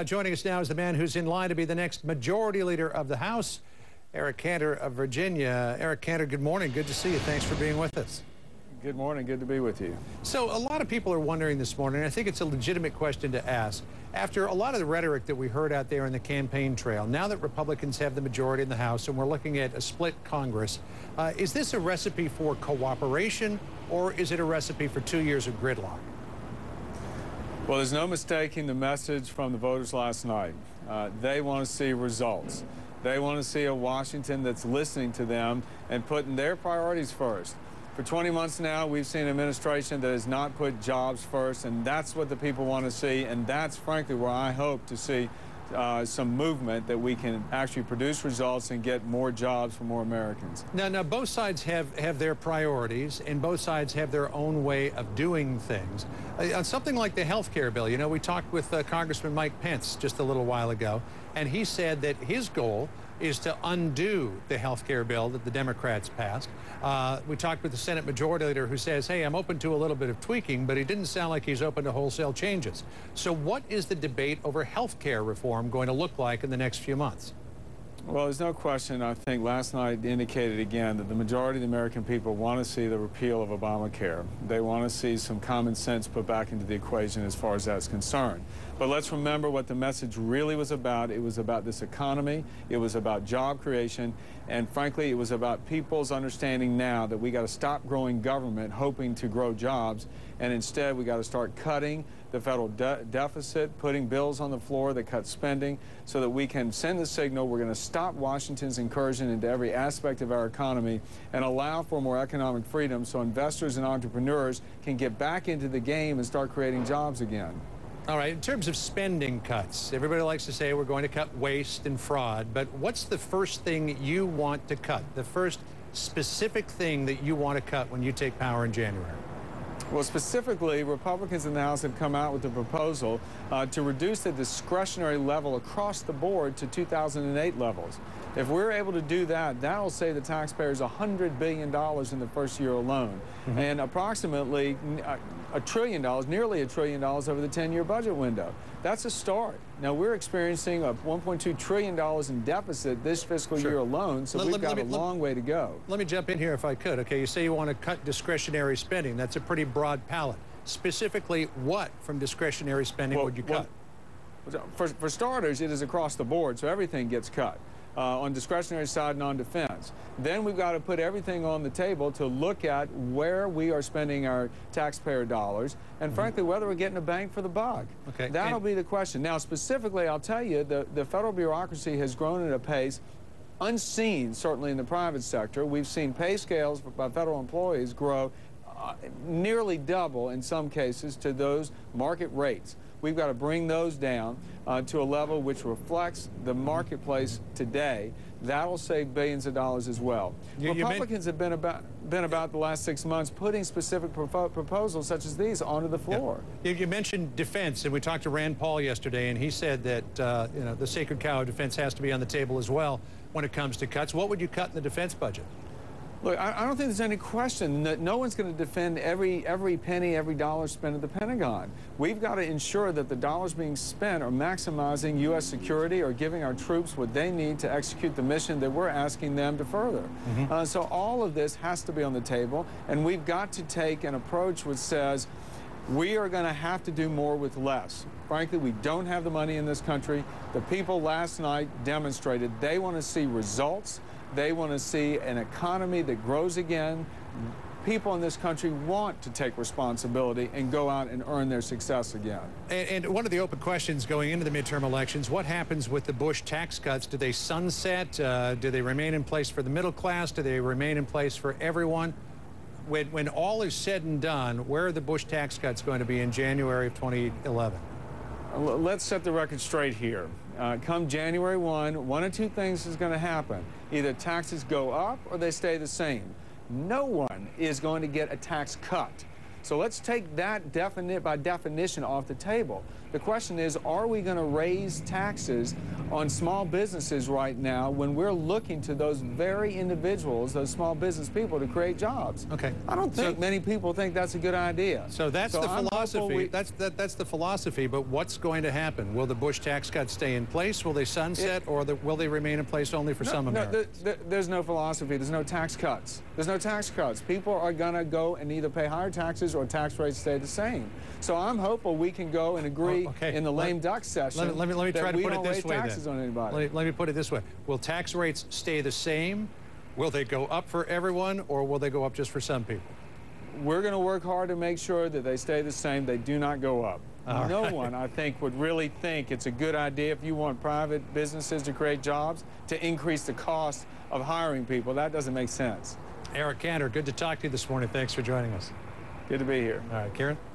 Joining us now is the man who's in line to be the next majority leader of the House, Eric Cantor of Virginia. Eric Cantor, good morning. Good to see you. Thanks for being with us. Good morning. Good to be with you. So a lot of people are wondering this morning, and I think it's a legitimate question to ask. After a lot of the rhetoric that we heard out there in the campaign trail, now that Republicans have the majority in the House and we're looking at a split Congress, is this a recipe for cooperation or is it a recipe for 2 years of gridlock? Well, there's no mistaking the message from the voters last night. They want to see results. They want to see a Washington that's listening to them and putting their priorities first. For 20 months now, we've seen an administration that has not put jobs first, and that's what the people want to see, and that's frankly where I hope to see some movement that we can actually produce results and get more jobs for more Americans. Now both sides have their priorities, and both sides have their own way of doing things. On something like the health care bill, you know, we talked with Congressman Mike Pence just a little while ago, and he said that his goal is to undo the health care bill that the Democrats passed. We talked with the Senate Majority Leader who says, hey, I'm open to a little bit of tweaking, but he didn't sound like he's open to wholesale changes. So what is the debate over health care reform going to look like in the next few months? Well, there's no question. I think last night indicated again that the majority of the American people want to see the repeal of Obamacare. They want to see some common sense put back into the equation as far as that's concerned. But let's remember what the message really was about. It was about this economy. It was about job creation. And frankly, it was about people's understanding now that we got to stop growing government hoping to grow jobs. And instead, we got to start cutting the federal deficit, putting bills on the floor that cut spending so that we can send the signal we're going to stop Washington's incursion into every aspect of our economy and allow for more economic freedom so investors and entrepreneurs can get back into the game and start creating jobs again. All right, in terms of spending cuts, everybody likes to say we're going to cut waste and fraud, but what's the first thing you want to cut? The first specific thing that you want to cut when you take power in January? Well, specifically, Republicans in the House have come out with a proposal to reduce the discretionary level across the board to 2008 levels. If we're able to do that, that'll save the taxpayers $100 billion in the first year alone, and approximately $1 trillion, nearly $1 trillion over the 10-year budget window. That's a start. Now, we're experiencing a $1.2 trillion in deficit this fiscal year alone, so we've got a long way to go. Let me jump in here if I could. Okay, you say you want to cut discretionary spending. That's a pretty broad palette. Specifically, what from discretionary spending would you cut? For starters, it is across the board, so everything gets cut. On discretionary side and on defense. Then we've got to put everything on the table to look at where we are spending our taxpayer dollars and frankly whether we're getting a bang for the buck. Okay. That'll be the question. Now specifically I'll tell you the federal bureaucracy has grown at a pace unseen certainly in the private sector. We've seen pay scales by federal employees grow nearly double in some cases to those market rates. We've got to bring those down to a level which reflects the marketplace today. That'll save billions of dollars as well. Republicans have been about the last 6 months putting specific proposals such as these onto the floor. Yeah. You mentioned defense, and we talked to Rand Paul yesterday, and he said that you know, the sacred cow of defense has to be on the table as well when it comes to cuts. What would you cut in the defense budget? Look, I don't think there's any question that no one's going to defend every penny, every dollar spent at the Pentagon. We've got to ensure that the dollars being spent are maximizing U.S. security or giving our troops what they need to execute the mission that we're asking them to further. So all of this has to be on the table, and we've got to take an approach which says we are going to have to do more with less. Frankly, we don't have the money in this country. The people last night demonstrated they want to see results. They want to see an economy that grows again. People in this country want to take responsibility and go out and earn their success again. And one of the open questions going into the midterm elections, what happens with the Bush tax cuts? Do they sunset? Do they remain in place for the middle class? Do they remain in place for everyone? When all is said and done, where are the Bush tax cuts going to be in January of 2011? Let's set the record straight here. Come January 1, one of two things is going to happen. Either taxes go up or they stay the same. No one is going to get a tax cut. So let's take that by definition off the table. The question is, are we going to raise taxes on small businesses right now when we're looking to those very individuals, those small business people, to create jobs? Okay. I don't think many people think that's a good idea. So that's the philosophy. That's the philosophy. But what's going to happen? Will the Bush tax cuts stay in place? Will they sunset, or will they remain in place only for some Americans? There's no philosophy. There's no tax cuts. There's no tax cuts. People are going to go and either pay higher taxes or tax rates stay the same. So I'm hopeful we can go and agree in the lame duck session let me try to put it this way, taxes on anybody. Let me put it this way. Will tax rates stay the same? Will they go up for everyone, or will they go up just for some people? We're going to work hard to make sure that they stay the same. They do not go up. No one, I think, would really think it's a good idea if you want private businesses to create jobs to increase the cost of hiring people. That doesn't make sense. Eric Cantor, good to talk to you this morning. Thanks for joining us. Good to be here. All right, Karen.